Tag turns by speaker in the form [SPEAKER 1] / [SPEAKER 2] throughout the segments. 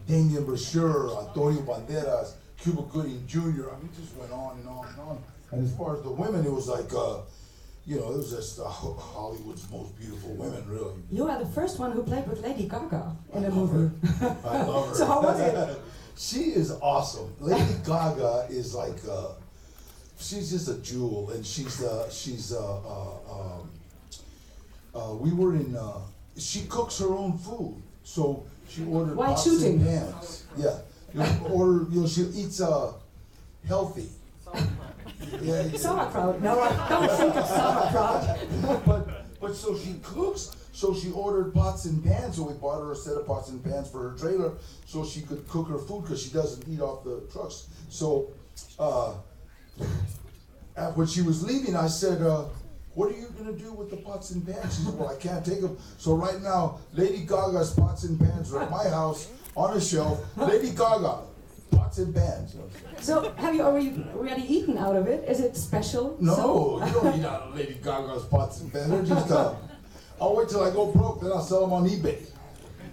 [SPEAKER 1] Damien Brashear, Antonio Banderas, Cuba Gooding Jr. I mean, it just went on and on and on. And as far as the women, it was like, it was just Hollywood's most beautiful women, really.
[SPEAKER 2] You are the first one who played with Lady Gaga in a movie.
[SPEAKER 1] I love her.
[SPEAKER 2] So how was it?
[SPEAKER 1] She is awesome. Lady Gaga is like, she's just a jewel, and we were in, she cooks her own food, so she ordered
[SPEAKER 2] While
[SPEAKER 1] pots
[SPEAKER 2] shooting.
[SPEAKER 1] and pans. Yeah, she eats healthy. Yeah.
[SPEAKER 2] Sauerkraut. No, I don't think it's sauerkraut.
[SPEAKER 1] But so she cooks. So she ordered pots and pans. So we bought her a set of pots and pans for her trailer, so she could cook her food because she doesn't eat off the trucks. So when she was leaving, I said, "What are you gonna do with the pots and pans?" She said, "Well, I can't take them." So right now, Lady Gaga's pots and pans are at my house on a shelf. Lady Gaga. Pots and pans.
[SPEAKER 2] So, have you already eaten out of it? Is it special?
[SPEAKER 1] No, you don't eat out of Lady Gaga's pots and pans. They're just, I'll wait till I go broke, then I'll sell them on eBay.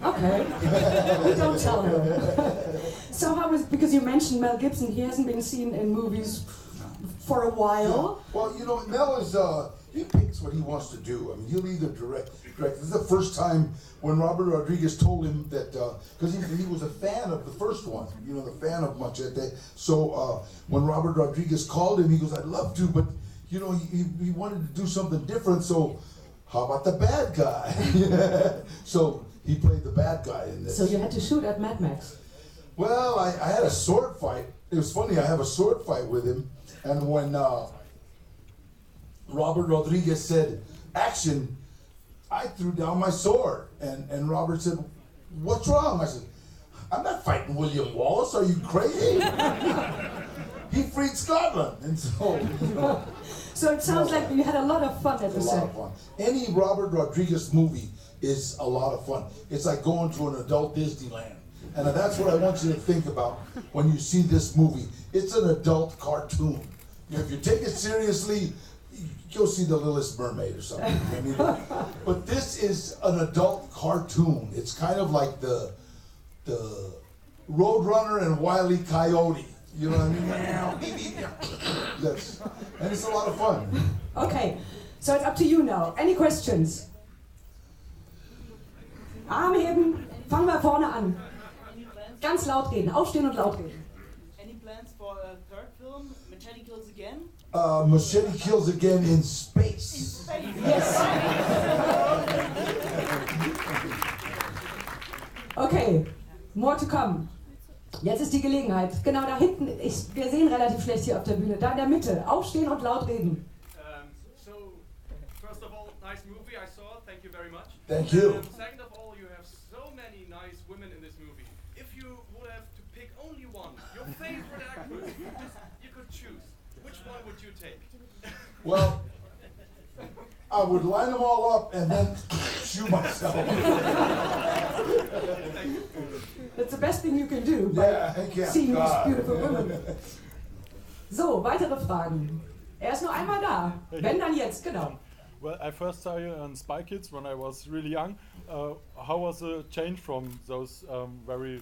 [SPEAKER 2] Okay. You don't tell her. So how was, because you mentioned Mel Gibson, he hasn't been seen in movies for a while.
[SPEAKER 1] Yeah. Well, Mel is, he picks what he wants to do. I mean, he'll either direct. This is the first time when Robert Rodriguez told him that, because he was a fan of the first one, the fan of Machete. So when Robert Rodriguez called him, he goes, "I'd love to, but, he wanted to do something different, so how about the bad guy?" So he played the bad guy in this.
[SPEAKER 2] So you had to shoot at Mad Max.
[SPEAKER 1] Well, I had a sword fight. It was funny, I have a sword fight with him, and when Robert Rodriguez said, "Action," I threw down my sword, and Robert said, "What's wrong?" I said, "I'm not fighting William Wallace. Are you crazy?" He freed Scotland, and so.
[SPEAKER 2] So it sounds like you had a lot of fun at the set.
[SPEAKER 1] A lot of fun. Any Robert Rodriguez movie is a lot of fun. It's like going to an adult Disneyland, and that's what I want you to think about when you see this movie. It's an adult cartoon. If you take it seriously, go see The Littlest Mermaid or something. I mean, but this is an adult cartoon. It's kind of like the Roadrunner and Wile E. Coyote. You know what I mean? Yes. And it's a lot of fun.
[SPEAKER 2] Okay, so it's up to you now. Any questions? Arm heben. Fangen wir vorne an. Ganz laut reden. Aufstehen und laut reden.
[SPEAKER 3] Any plans for a third film? Machete Kills Again?
[SPEAKER 1] Machete Kills Again in space.
[SPEAKER 3] In space.
[SPEAKER 2] Yes. Okay, more to come. Jetzt ist die Gelegenheit. Genau da hinten, wir sehen relativ schlecht hier auf der Bühne. Da in der Mitte. Aufstehen und laut reden.
[SPEAKER 4] So, first of all, nice movie I saw. Thank you very much.
[SPEAKER 1] Thank you.
[SPEAKER 4] Second of all, you have so many nice women in this movie. If you would have to pick only one, your favorite actress, you could choose. Which one would you take?
[SPEAKER 1] Well, I would line them all up and then shoot myself.
[SPEAKER 2] That's the best thing you can do.
[SPEAKER 1] Yeah, I can't.
[SPEAKER 2] Seeing these beautiful women. So, weitere Fragen. Er ist nur einmal da. Wenn, dann jetzt, genau.
[SPEAKER 5] Well, I first saw you on Spy Kids when I was really young. How was the change from those very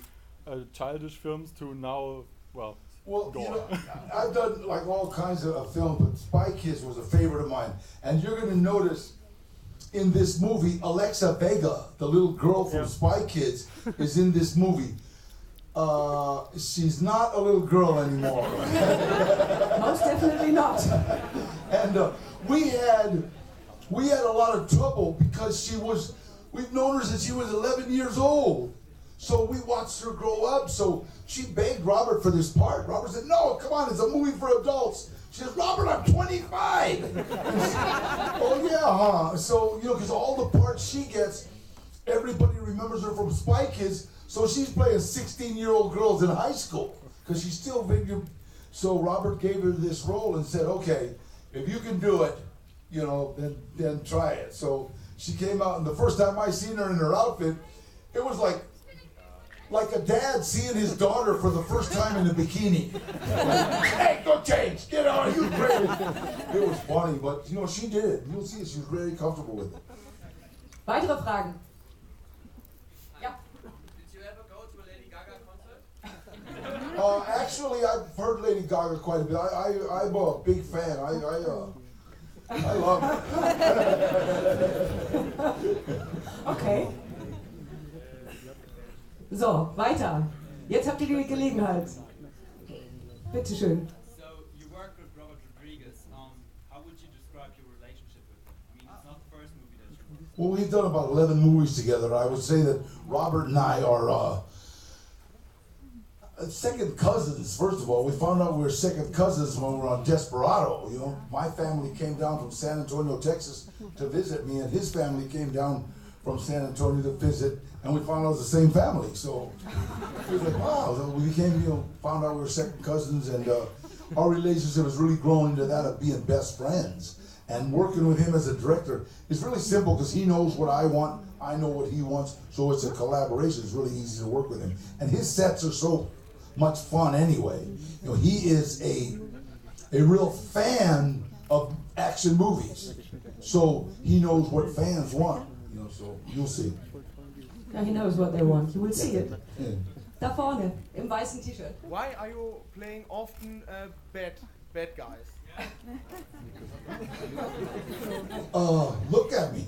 [SPEAKER 5] childish films to now, well, gore?
[SPEAKER 1] I've done like all kinds of films, but Spy Kids was a favorite of mine. And you're going to notice in this movie, Alexa Vega, the little girl from Spy Kids, is in this movie. She's not a little girl anymore.
[SPEAKER 2] Most definitely not.
[SPEAKER 1] And we had a lot of trouble because we've known her since she was 11 years old. So we watched her grow up. So she begged Robert for this part. Robert said, "No, come on, it's a movie for adults." She says, "Robert, I'm 25. "Oh yeah, huh?" So, because all the parts she gets, everybody remembers her from Spy Kids. So she's playing 16-year-old girls in high school because she's still big. So Robert gave her this role and said, "Okay, if you can do it, then try it." So she came out, and the first time I seen her in her outfit, it was like a dad seeing his daughter for the first time in a bikini. "Hey, go change, get on, you crazy." It was funny, but she did it. You'll see she was very comfortable with it.
[SPEAKER 2] Weitere Fragen? Ja.
[SPEAKER 6] Did you ever go to a Lady
[SPEAKER 1] Lady Gaga quite a bit. I'm a big fan. I love her.
[SPEAKER 2] Okay. So, weiter. Jetzt habt ihr die Gelegenheit. Bitte schön.
[SPEAKER 6] So, you worked with Robert Rodriguez. How would you describe your relationship with him? I mean, it's not the first movie that you worked.
[SPEAKER 1] Well, we've done about 11 movies together. I would say that Robert and I are second cousins. First of all, we found out we were second cousins when we were on Desperado. You know, my family came down from San Antonio, Texas, to visit me, and his family came down from San Antonio to visit, and we found out it was the same family. So it was like, wow. So we became, found out we were second cousins, and our relationship has really grown into that of being best friends. And working with him as a director is really simple because he knows what I want, I know what he wants, so it's a collaboration. It's really easy to work with him. And his sets are so much fun anyway. He is a real fan of action movies, so he knows what fans want. So you'll see.
[SPEAKER 2] Yeah, he knows what they want. You will see it.
[SPEAKER 1] Yeah.
[SPEAKER 2] Da vorne, im weißen T-Shirt.
[SPEAKER 4] Why are you playing often bad guys?
[SPEAKER 1] Look at me.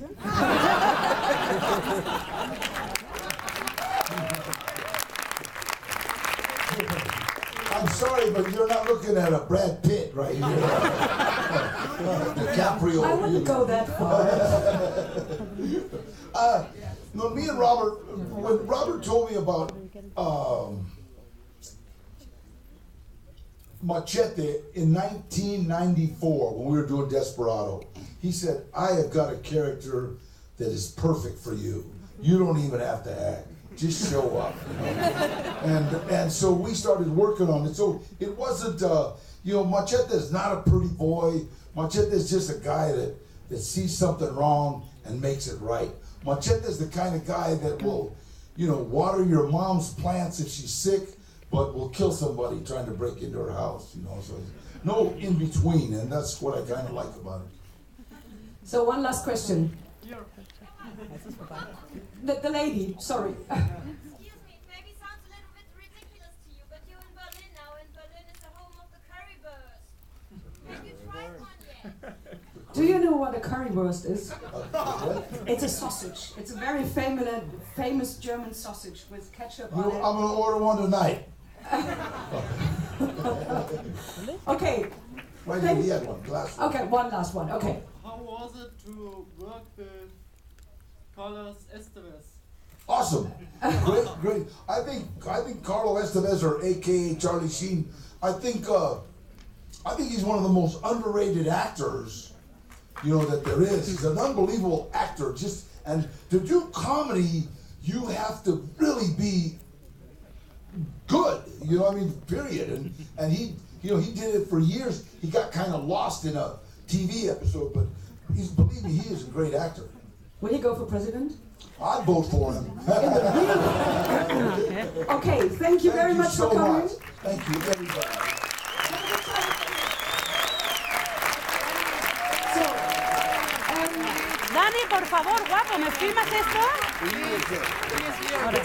[SPEAKER 1] I'm sorry, but you're not looking at a Brad Pitt right here. DiCaprio.
[SPEAKER 2] I wouldn't go that far.
[SPEAKER 1] No, me and Robert, when Robert told me about Machete in 1994, when we were doing Desperado, he said, I have got a character that is perfect for you. You don't even have to act. Just show up. And so we started working on it. So it wasn't, Machete is not a pretty boy. Machete is just a guy that sees something wrong and makes it right. Machete is the kind of guy that will, water your mom's plants if she's sick, but will kill somebody trying to break into her house, So no in between, and that's what I kind of like about it.
[SPEAKER 2] So one last question. The lady, sorry.
[SPEAKER 7] Excuse me, it maybe sounds a little bit ridiculous to you, but you're in Berlin now, and Berlin is the home of the currywurst. Have you tried one yet?
[SPEAKER 2] Do you know what a currywurst is? It's a sausage. It's a very famous German sausage with ketchup on it.
[SPEAKER 1] I'm going to order one tonight.
[SPEAKER 2] Okay.
[SPEAKER 1] Right here, he had one. Last one.
[SPEAKER 2] Okay, one last one. Okay.
[SPEAKER 3] How was it to work with Carlos Estevez?
[SPEAKER 1] Awesome. Great. I think Carlo Estevez, or AKA Charlie Sheen, I think he's one of the most underrated actors, that there is. He's an unbelievable actor. And to do comedy, you have to really be good. Period. And he did it for years. He got kind of lost in a TV episode, but believe me, he is a great actor.
[SPEAKER 2] Will he go for president?
[SPEAKER 1] I'd vote for him.
[SPEAKER 2] Okay, thank you very much for coming.
[SPEAKER 1] Thank you, everybody.
[SPEAKER 8] Dani, por favor, guapo, ¿me filmas esto?
[SPEAKER 2] Ahora,